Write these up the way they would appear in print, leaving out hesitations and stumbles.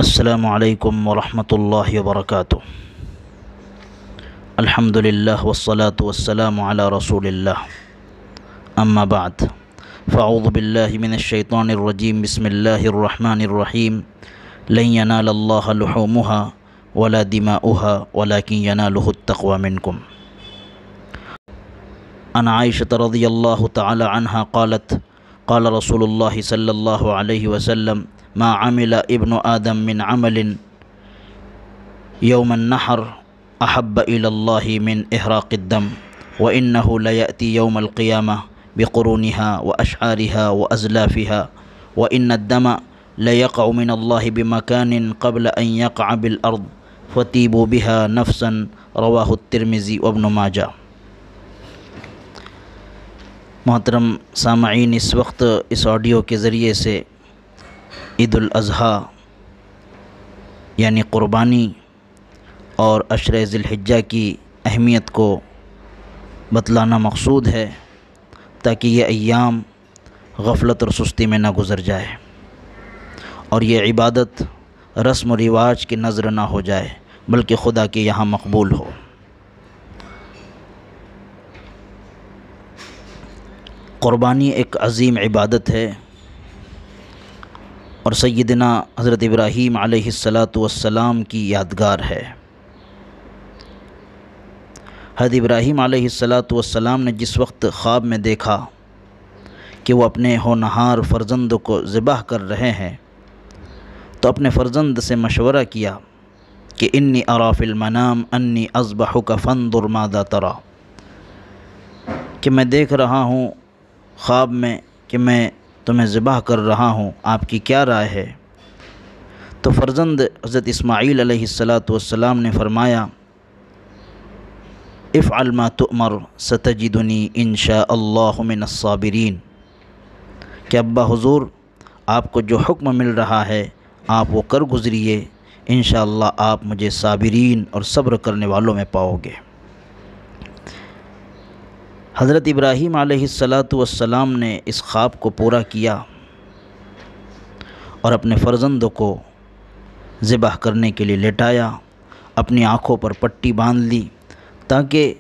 السلام علیکم ورحمۃ اللہ وبرکاتہ۔ الحمد للہ والصلاة والسلام علی رسول اللہ، اما بعد فاعوذ باللہ من الشیطان الرجیم، بسم اللہ الرحمن الرحیم۔ لن ینال اللہ لحومها ولا دماؤها ولکن ینالہ التقوی منکم۔ عن عائشة رضی اللہ تعالی عنہا قالت قال رسول اللہ صلی اللہ علیہ وسلم ما عمل ابن آدم من عمل يوم النحر أحب إلى الله من إحراق الدم وإنه ليأتي يوم القيامة بقرونها وأشعارها وأزلافها وإن الدم ليقع من الله بمكان قبل أن يقع بالأرض فتيبوا بها نفسا، رواه الترمذي وابن ماجہ۔ محترم سامعین، اس وقت اس آڈیو کے ذریعے سے عید الاضحیٰ یعنی قربانی اور عشر ذی الحجہ کی اہمیت کو بتلانا مقصود ہے تاکہ یہ ایام غفلت اور سستی میں نہ گزر جائے اور یہ عبادت رسم و رواج کی نظر نہ ہو جائے بلکہ خدا کے یہاں مقبول ہو۔ قربانی ایک عظیم عبادت ہے اور سیدنا حضرت ابراہیم علیہ السلام کی یادگار ہے۔ حضرت ابراہیم علیہ السلام نے جس وقت خواب میں دیکھا کہ وہ اپنے ہونہار فرزند کو ذبح کر رہے ہیں تو اپنے فرزند سے مشورہ کیا کہ انی اری فی المنام انی اذبحک فانظر ماذا تری، کہ میں دیکھ رہا ہوں خواب میں کہ میں تمہیں ذبح کر رہا ہوں، آپ کی کیا رائے ہے؟ تو فرزند حضرت اسماعیل علیہ السلام نے فرمایا افعل ما تؤمر ستجدنی ان شاء اللہ من الصابرین، کہ ابا حضور آپ کو جو حکم مل رہا ہے آپ وہ کر گزریے، انشاءاللہ آپ مجھے صابرین اور صبر کرنے والوں میں پاؤ گے۔ حضرت ابراہیم علیہ السلام نے اس خواب کو پورا کیا اور اپنے فرزند کو ذبح کرنے کے لیے لٹایا، اپنی آنکھوں پر پٹی باندھ لی تاکہ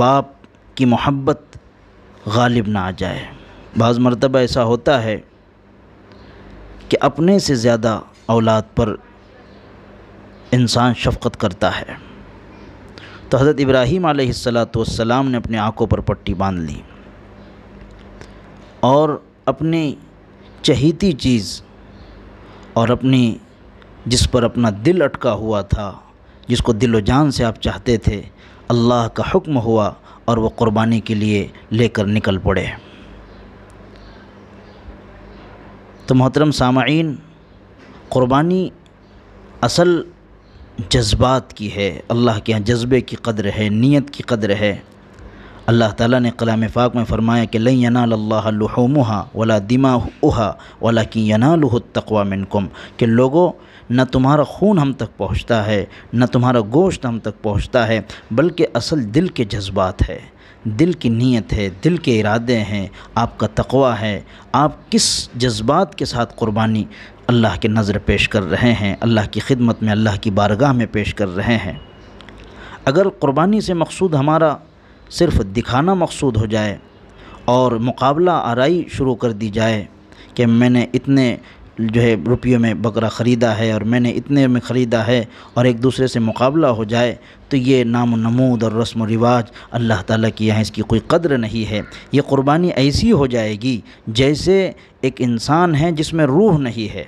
باپ کی محبت غالب نہ آ جائے۔ بعض مرتبہ ایسا ہوتا ہے کہ اپنے سے زیادہ اولاد پر انسان شفقت کرتا ہے، تو حضرت ابراہیم علیہ السلام نے اپنے آنکھوں پر پٹی باندھ لی اور اپنی چہیتی چیز اور اپنی جس پر اپنا دل اٹکا ہوا تھا، جس کو دل و جان سے آپ چاہتے تھے، اللہ کا حکم ہوا اور وہ قربانی کے لیے لے کر نکل پڑے۔ تو محترم سامعین، قربانی اصل جذبات کی ہے، اللہ کے یہاں جذبے کی قدر ہے، نیت کی قدر ہے۔ اللہ تعالیٰ نے کلام پاک میں فرمایا کہ لن ینال اللہ لحومها ولا دماؤها ولکن ینالہ التقوی منکم، کہ لوگوں نہ تمہارا خون ہم تک پہنچتا ہے نہ تمہارا گوشت ہم تک پہنچتا ہے، بلکہ اصل دل کے جذبات ہے، دل کی نیت ہے، دل کے ارادے ہیں، آپ کا تقوی ہے، آپ کس جذبات کے ساتھ قربانی اللہ کے نظر پیش کر رہے ہیں، اللہ کی خدمت میں، اللہ کی بارگاہ میں پیش کر رہے ہیں۔ اگر قربانی سے مقصود ہمارا صرف دکھانا مقصود ہو جائے اور مقابلہ آرائی شروع کر دی جائے کہ میں نے اتنے روپیوں میں بکرا خریدا ہے اور میں نے اتنے میں خریدا ہے اور ایک دوسرے سے مقابلہ ہو جائے، تو یہ نام و نمود اور رسم و رواج اللہ تعالیٰ کی یہاں اس کی کوئی قدر نہیں ہے۔ یہ قربانی ایسی ہو جائے گی جیسے ایک انسان ہے جس میں روح نہیں ہے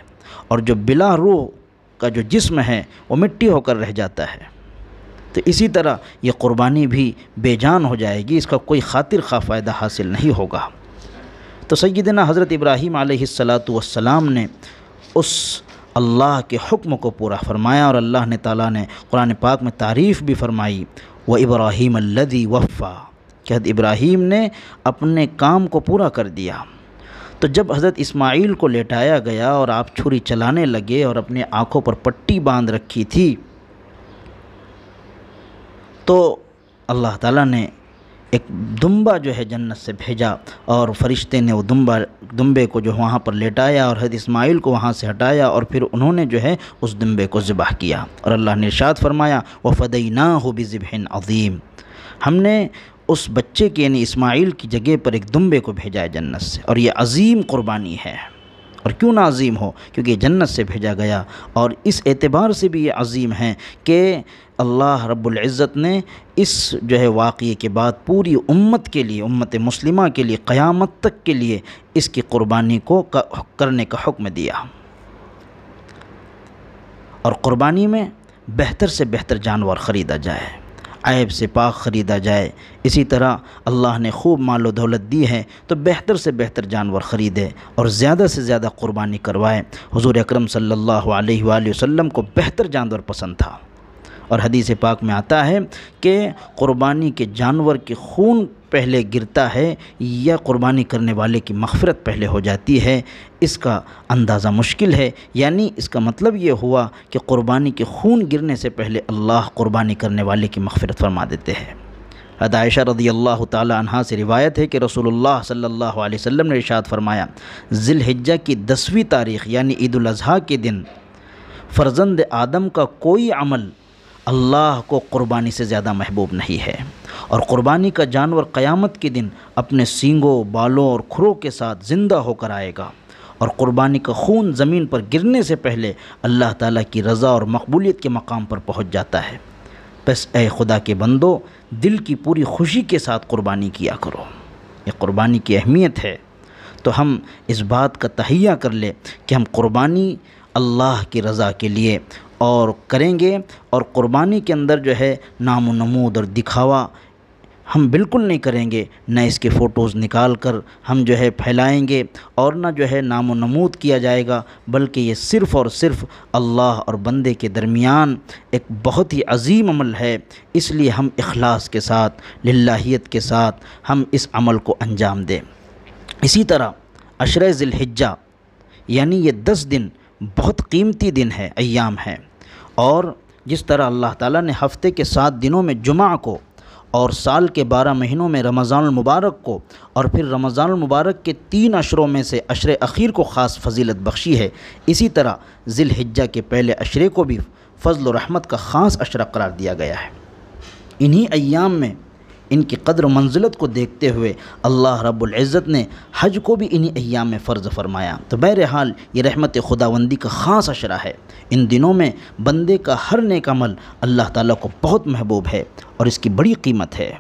اور جو بلا روح کا جو جسم ہے وہ مٹی ہو کر رہ جاتا ہے، تو اسی طرح یہ قربانی بھی بے جان ہو جائے گی، اس کا کوئی خاطر خواہ فائدہ حاصل نہیں ہوگا۔ تو سیدنا حضرت ابراہیم علیہ السلام نے اس اللہ کے حکم کو پورا فرمایا اور اللہ نے تعالیٰ نے قرآن پاک میں تعریف بھی فرمائی وَإِبْرَاهِيمَ الَّذِي وَفَّى، کہ حضرت ابراہیم نے اپنے کام کو پورا کر دیا۔ تو جب حضرت اسماعیل کو لٹایا گیا اور آپ چھری چلانے لگے اور اپنے آنکھوں پر پٹی باندھ رکھی تھی، تو اللہ تعالیٰ نے ایک دمبا جو ہے جنت سے بھیجا، اور فرشتے نے وہ دمبے کو جو وہاں پر لیٹایا اور حضرت اسماعیل کو وہاں سے ہٹایا، اور پھر انہوں نے جو ہے اس دمبے کو ذبح کیا، اور اللہ نے ارشاد فرمایا وَفَدَيْنَاهُ بِذِبْحٍ عَظِيمٍ، ہم نے اس بچے کے یعنی اسماعیل کی جگہ پر ایک دمبے کو بھیجا ہے جنت سے، اور یہ عظیم قربانی ہے۔ اور کیوں نہ عظیم ہو؟ کیونکہ یہ جنت سے بھیجا گیا، اور اس اعتبار سے بھی یہ عظیم ہے کہ اللہ رب العزت نے اس جو ہے واقعے کے بعد پوری امت کے لیے، امت مسلمہ کے لیے قیامت تک کے لیے اس کی قربانی کو کرنے کا حکم دیا۔ اور قربانی میں بہتر سے بہتر جانور خریدا جائے، عیب سے پاک خریدا جائے۔ اسی طرح اللہ نے خوب مال و دولت دی ہے تو بہتر سے بہتر جانور خریدے اور زیادہ سے زیادہ قربانی کروائے۔ حضور اکرم صلی اللہ علیہ وآلہ وسلم کو بہتر جانور پسند تھا، اور حدیث پاک میں آتا ہے کہ قربانی کے جانور کے خون پہلے گرتا ہے یا قربانی کرنے والے کی مغفرت پہلے ہو جاتی ہے، اس کا اندازہ مشکل ہے۔ یعنی اس کا مطلب یہ ہوا کہ قربانی کے خون گرنے سے پہلے اللہ قربانی کرنے والے کی مغفرت فرما دیتے ہیں۔ حضرت عائشہ رضی اللہ تعالی عنہا سے روایت ہے کہ رسول اللہ صلی اللہ علیہ وسلم نے ارشاد فرمایا، ذی الحجہ کی 10ویں تاریخ یعنی عید الاضحیٰ کے دن فرزند آدم کا کوئی عمل اللہ کو قربانی سے زیادہ محبوب نہیں ہے، اور قربانی کا جانور قیامت کے دن اپنے سینگوں، بالوں اور کھروں کے ساتھ زندہ ہو کر آئے گا، اور قربانی کا خون زمین پر گرنے سے پہلے اللہ تعالیٰ کی رضا اور مقبولیت کے مقام پر پہنچ جاتا ہے۔ بس اے خدا کے بندو، دل کی پوری خوشی کے ساتھ قربانی کیا کرو، یہ قربانی کی اہمیت ہے۔ تو ہم اس بات کا تہیہ کر لیں کہ ہم قربانی اللہ کی رضا کے لیے اور کریں گے، اور قربانی کے اندر جو ہے نام و نمود اور دکھاوا ہم بالکل نہیں کریں گے، نہ اس کے فوٹوز نکال کر ہم جو ہے پھیلائیں گے، اور نہ جو ہے نام و نمود کیا جائے گا، بلکہ یہ صرف اور صرف اللہ اور بندے کے درمیان ایک بہت ہی عظیم عمل ہے۔ اس لیے ہم اخلاص کے ساتھ، للہیت کے ساتھ ہم اس عمل کو انجام دیں۔ اسی طرح عشرہ ذی الحجہ یعنی یہ 10 دن بہت قیمتی دن ہے، ایام ہیں، اور جس طرح اللہ تعالیٰ نے ہفتے کے 7 دنوں میں جمعہ کو، اور سال کے 12 مہینوں میں رمضان المبارک کو، اور پھر رمضان المبارک کے 3 عشروں میں سے عشر اخیر کو خاص فضیلت بخشی ہے، اسی طرح ذی الحجہ کے پہلے عشرے کو بھی فضل و رحمت کا خاص عشرہ قرار دیا گیا ہے۔ انہی ایام میں ان کی قدر و منزلت کو دیکھتے ہوئے اللہ رب العزت نے حج کو بھی انہی ایام میں فرض فرمایا۔ تو بہرحال یہ رحمت خداوندی کا خاص عشرہ ہے۔ ان دنوں میں بندے کا ہر نیک عمل اللہ تعالیٰ کو بہت محبوب ہے اور اس کی بڑی قیمت ہے۔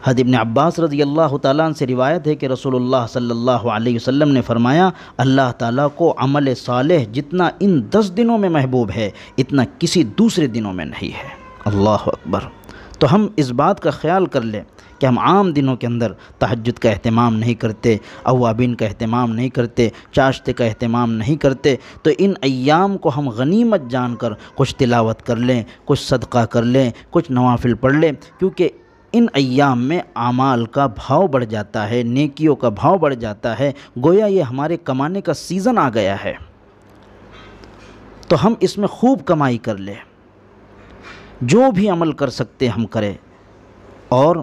حضرت ابن عباس رضی اللہ تعالیٰ عنہ سے روایت ہے کہ رسول اللہ صلی اللہ علیہ وسلم نے فرمایا، اللہ تعالیٰ کو عمل صالح جتنا ان 10 دنوں میں محبوب ہے اتنا کسی دوسرے دنوں میں نہیں ہے۔ اللہ اکبر۔ تو ہم اس بات کا خیال کر لیں کہ ہم عام دنوں کے اندر تہجد کا اہتمام نہیں کرتے، اوابین کا اہتمام نہیں کرتے، چاشتے کا اہتمام نہیں کرتے، تو ان ایام کو ہم غنیمت جان کر کچھ تلاوت کر لیں، کچھ صدقہ کر لیں، کچھ نوافل پڑھ لیں، کیونکہ ان ایام میں اعمال کا بھاؤ بڑھ جاتا ہے، نیکیوں کا بھاؤ بڑھ جاتا ہے، گویا یہ ہمارے کمانے کا سیزن آ گیا ہے، تو ہم اس میں خوب کمائی کر لیں، جو بھی عمل کر سکتے ہم کریں، اور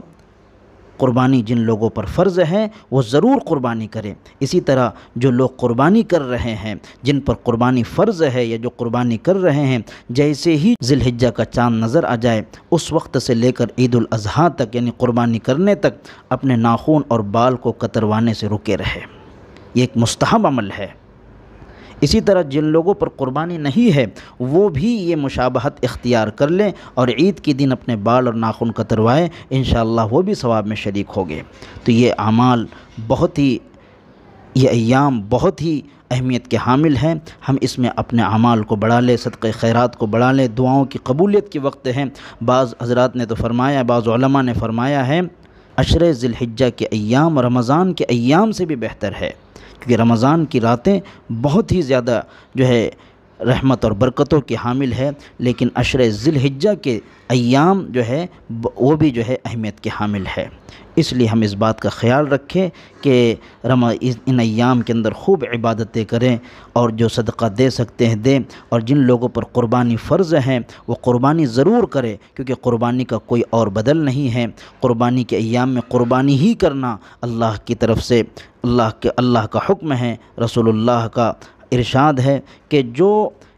قربانی جن لوگوں پر فرض ہے وہ ضرور قربانی کریں۔ اسی طرح جو لوگ قربانی کر رہے ہیں، جن پر قربانی فرض ہے یا جو قربانی کر رہے ہیں، جیسے ہی ذی الحجہ کا چاند نظر آ جائے اس وقت سے لے کر عید الاضحیٰ تک یعنی قربانی کرنے تک اپنے ناخن اور بال کو کتروانے سے رکے رہے، یہ ایک مستحب عمل ہے۔ اسی طرح جن لوگوں پر قربانی نہیں ہے وہ بھی یہ مشابہت اختیار کر لیں اور عید کے دن اپنے بال اور ناخن کتروائیں، انشاءاللہ وہ بھی ثواب میں شریک ہوگے۔ تو یہ اعمال یہ ایام بہت ہی اہمیت کے حامل ہیں، ہم اس میں اپنے اعمال کو بڑھا لیں، صدقہ خیرات کو بڑھا لیں، دعاؤں کی قبولیت کے وقت ہیں۔ بعض حضرات نے تو فرمایا، بعض علماء نے فرمایا ہے عشرہ ذی الحجہ کے ایام رمضان کے ایام سے بھی بہتر ہے، کیونکہ رمضان کی راتیں بہت ہی زیادہ جو ہے رحمت اور برکتوں کی حامل ہے، لیکن عشرہ ذی الحجہ کے ایام جو ہے وہ بھی جو ہے اہمیت کے حامل ہے۔ اس لیے ہم اس بات کا خیال رکھیں کہ ان ایام کے اندر خوب عبادتیں کریں، اور جو صدقہ دے سکتے ہیں دیں، اور جن لوگوں پر قربانی فرض ہیں وہ قربانی ضرور کرے، کیونکہ قربانی کا کوئی اور بدل نہیں ہے۔ قربانی کے ایام میں قربانی ہی کرنا اللہ کی طرف سے اللہ کا حکم ہے، رسول اللہ کا ارشاد ہے کہ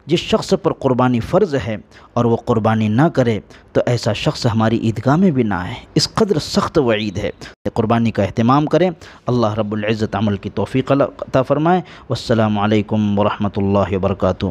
جس شخص پر قربانی فرض ہے اور وہ قربانی نہ کرے تو ایسا شخص ہماری عیدگاہ میں بھی نہ آئے۔ اس قدر سخت وعید ہے، قربانی کا اہتمام کریں۔ اللہ رب العزت عمل کی توفیق عطا فرمائے۔ والسلام علیکم ورحمۃ اللہ وبرکاتہ۔